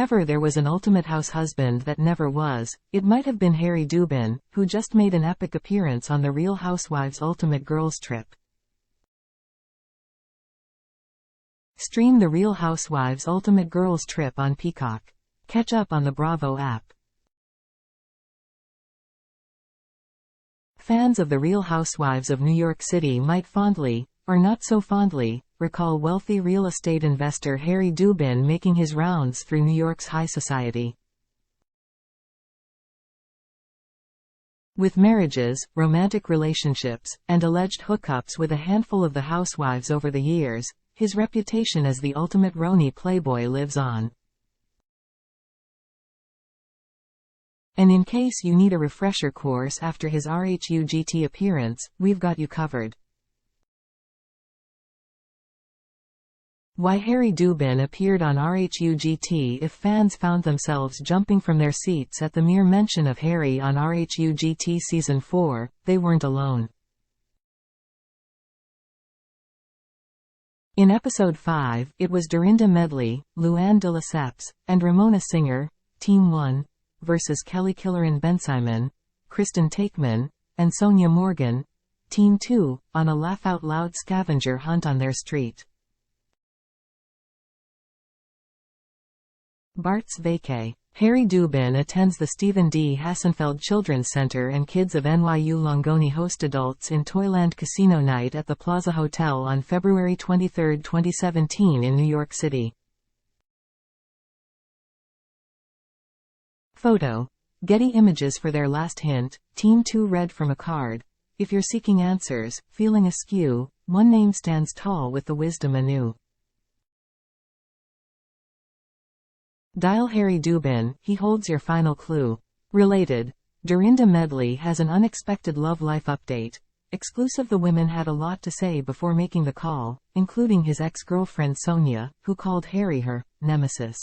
ever there was an ultimate house husband that never was, it might have been Harry Dubin, who just made an epic appearance on The Real Housewives' Ultimate Girls Trip. Stream The Real Housewives' Ultimate Girls Trip on Peacock. Catch up on the Bravo app. Fans of The Real Housewives of New York City might fondly, or not so fondly, recall wealthy real estate investor Harry Dubin making his rounds through New York's high society. With marriages, romantic relationships, and alleged hookups with a handful of the housewives over the years, his reputation as the ultimate Roni playboy lives on. And in case you need a refresher course after his RHUGT appearance, we've got you covered. Why Harry Dubin appeared on RHUGT. If fans found themselves jumping from their seats at the mere mention of Harry on RHUGT Season 4, they weren't alone. In Episode 5, it was Dorinda Medley, Luann de Lesseps, and Ramona Singer, Team 1, versus Kelly Killeran Bensimon, Kristen Taekman, and Sonia Morgan, Team 2, on a laugh-out-loud scavenger hunt on their street. Bart's vacay. Harry Dubin attends the Stephen D. Hassenfeld Children's Center and Kids of NYU Longoni host adults in Toyland Casino Night at the Plaza Hotel on February 23, 2017 in New York City. Photo. Getty Images. For their last hint, Team 2 read from a card. If you're seeking answers, feeling askew, one name stands tall with the wisdom anew. Dial Harry Dubin, he holds your final clue. Related. Dorinda Medley has an unexpected love life update. Exclusive. The women had a lot to say before making the call, including his ex-girlfriend Sonia, who called Harry her nemesis.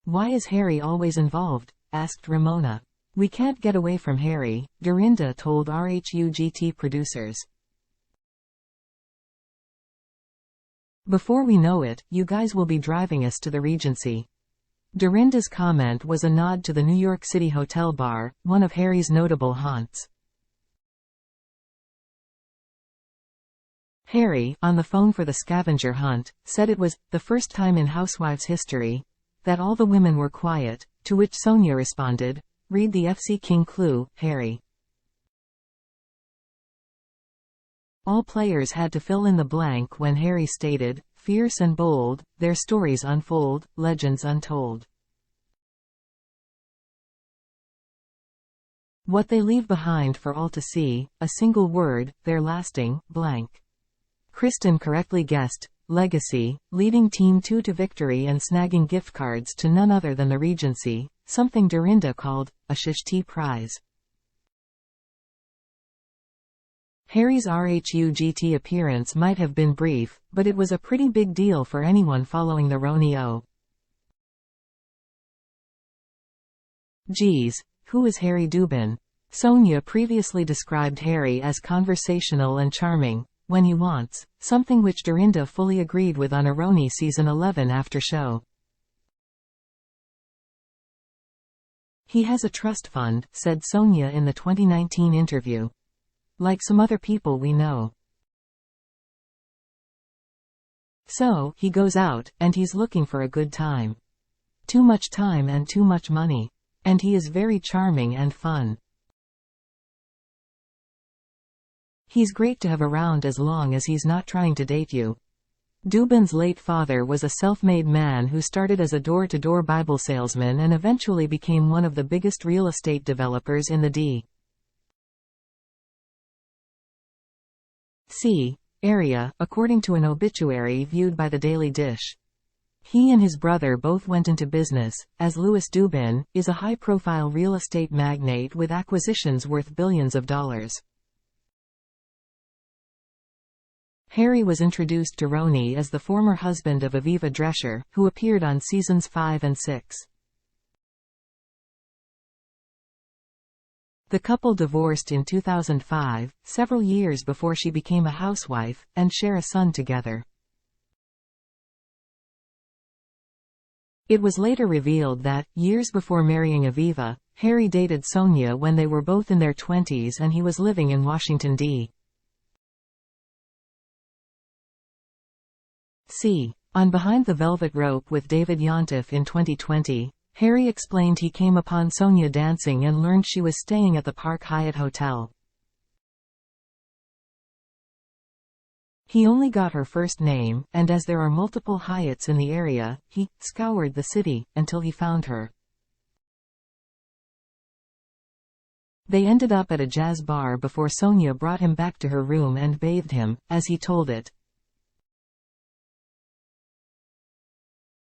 Why is Harry always involved? Asked Ramona. We can't get away from Harry, Dorinda told RHUGT producers. Before we know it, you guys will be driving us to the Regency. Dorinda's comment was a nod to the New York City Hotel Bar, one of Harry's notable haunts. Harry, on the phone for the scavenger hunt, said it was the first time in Housewives history that all the women were quiet, to which Sonia responded, read the FC King clue, Harry. All players had to fill in the blank when Harry stated, fierce and bold, their stories unfold, legends untold. What they leave behind for all to see, a single word, they're lasting, blank. Kristen correctly guessed, legacy, leading Team 2 to victory and snagging gift cards to none other than the Regency, something Dorinda called a SHT prize. Harry's RHUGT appearance might have been brief, but it was a pretty big deal for anyone following the Roni O. Geez, who is Harry Dubin? Sonia previously described Harry as conversational and charming, when he wants, something which Dorinda fully agreed with on a Roni Season 11 after show. He has a trust fund, said Sonia in the 2019 interview. Like some other people we know. So, he goes out, and he's looking for a good time. Too much time and too much money. And he is very charming and fun. He's great to have around as long as he's not trying to date you. Dubin's late father was a self-made man who started as a door-to-door Bible salesman and eventually became one of the biggest real estate developers in the D.C. area, according to an obituary viewed by the Daily Dish. He and his brother both went into business, as Louis Dubin is a high-profile real estate magnate with acquisitions worth billions of dollars. Harry was introduced to Roni as the former husband of Aviva Drescher, who appeared on seasons 5 and 6. The couple divorced in 2005, several years before she became a housewife, and share a son together. It was later revealed that, years before marrying Aviva, Harry dated Sonia when they were both in their 20s and he was living in Washington, D.C. On Behind the Velvet Rope with David Yontif in 2020, Harry explained he came upon Sonia dancing and learned she was staying at the Park Hyatt Hotel. He only got her first name, and as there are multiple Hyatts in the area, he scoured the city until he found her. They ended up at a jazz bar before Sonia brought him back to her room and bathed him, as he told it.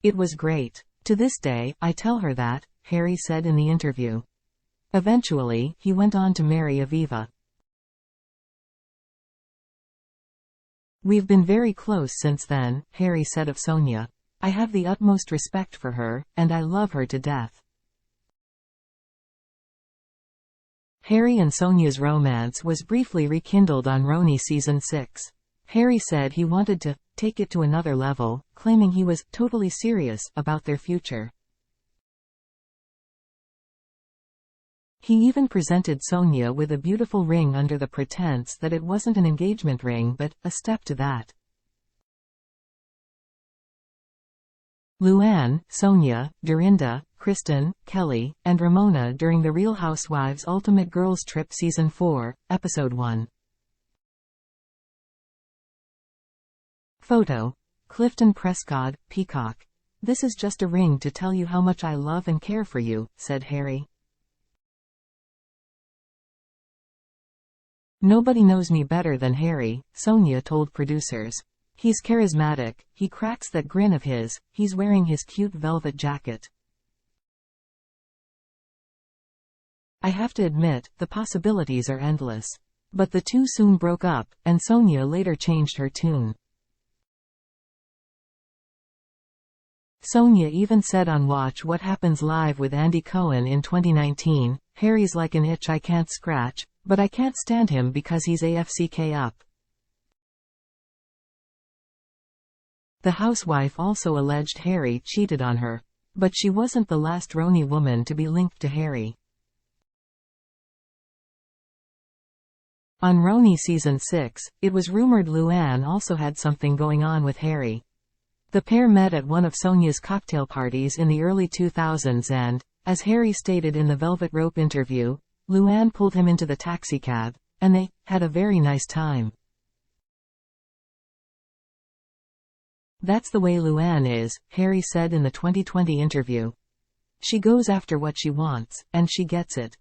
It was great. To this day, I tell her that, Harry said in the interview. Eventually, he went on to marry Aviva. We've been very close since then, Harry said of Sonia. I have the utmost respect for her, and I love her to death. Harry and Sonia's romance was briefly rekindled on RHUGT Season 6. Harry said he wanted to take it to another level, claiming he was totally serious about their future. He even presented Sonia with a beautiful ring under the pretense that it wasn't an engagement ring but a step to that. Luann, Sonia, Dorinda, Kristen, Kelly, and Ramona during The Real Housewives Ultimate Girls Trip Season 4, Episode 1. Photo. Clifton Prescott, Peacock. This is just a ring to tell you how much I love and care for you, said Harry. Nobody knows me better than Harry, Sonia told producers. He's charismatic, he cracks that grin of his, he's wearing his cute velvet jacket. I have to admit, the possibilities are endless. But the two soon broke up, and Sonia later changed her tune. Sonia even said on Watch What Happens Live with Andy Cohen in 2019, Harry's like an itch I can't scratch, but I can't stand him because he's AFCK up. The housewife also alleged Harry cheated on her. But she wasn't the last RHUGT woman to be linked to Harry. On RHUGT Season 6, it was rumored Luann also had something going on with Harry. The pair met at one of Sonia's cocktail parties in the early 2000s and, as Harry stated in the Velvet Rope interview, Luann pulled him into the taxicab, and they had a very nice time. That's the way Luann is, Harry said in the 2020 interview. She goes after what she wants, and she gets it.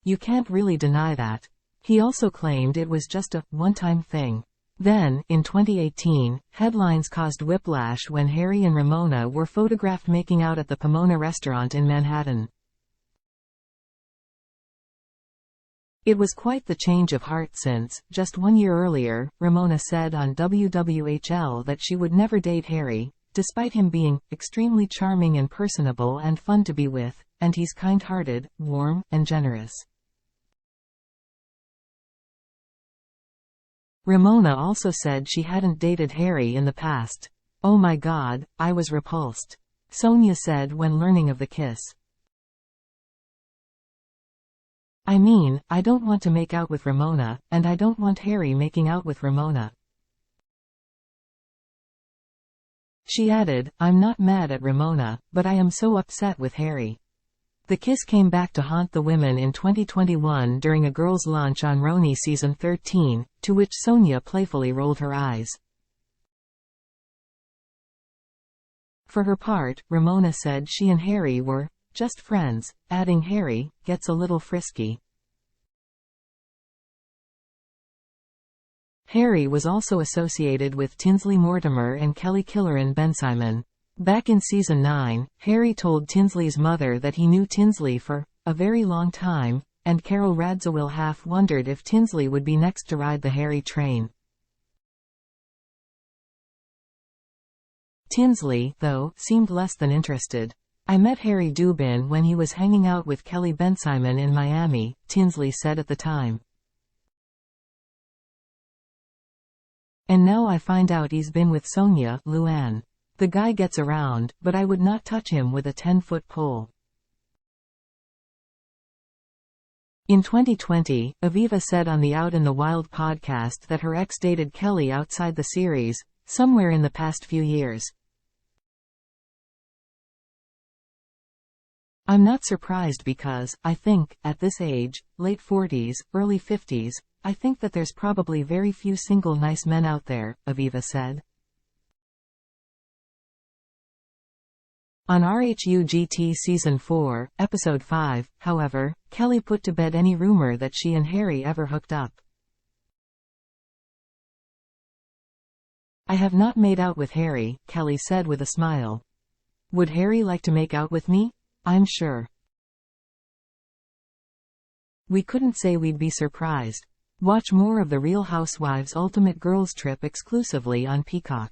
You can't really deny that. He also claimed it was just a one-time thing. Then, in 2018, headlines caused whiplash when Harry and Ramona were photographed making out at the Pomona restaurant in Manhattan. It was quite the change of heart since, just 1 year earlier, Ramona said on WWHL that she would never date Harry, despite him being extremely charming and personable and fun to be with, and he's kind-hearted, warm, and generous. Ramona also said she hadn't dated Harry in the past. Oh my God, I was repulsed. Sonia said when learning of the kiss. I mean, I don't want to make out with Ramona, and I don't want Harry making out with Ramona. She added, I'm not mad at Ramona, but I am so upset with Harry. The kiss came back to haunt the women in 2021 during a girls' lunch on RHUGT Season 13, to which Sonia playfully rolled her eyes. For her part, Ramona said she and Harry were just friends, adding Harry gets a little frisky. Harry was also associated with Tinsley Mortimer and Kelly Killeran Bensimon. Back in Season 9, Harry told Tinsley's mother that he knew Tinsley for a very long time, and Carol Radziwill half wondered if Tinsley would be next to ride the Harry train. Tinsley, though, seemed less than interested. I met Harry Dubin when he was hanging out with Kelly Bensimon in Miami, Tinsley said at the time. And now I find out he's been with Sonia, Luann. The guy gets around, but I would not touch him with a 10-foot pole. In 2020, Aviva said on the Out in the Wild podcast that her ex dated Kelly outside the series, somewhere in the past few years. I'm not surprised because, I think, at this age, late 40s, early 50s, I think that there's probably very few single nice men out there, Aviva said. On RHUGT Season 4, Episode 5, however, Kelly put to bed any rumor that she and Harry ever hooked up. I have not made out with Harry, Kelly said with a smile. Would Harry like to make out with me? I'm sure. We couldn't say we'd be surprised. Watch more of The Real Housewives Ultimate Girls Trip exclusively on Peacock.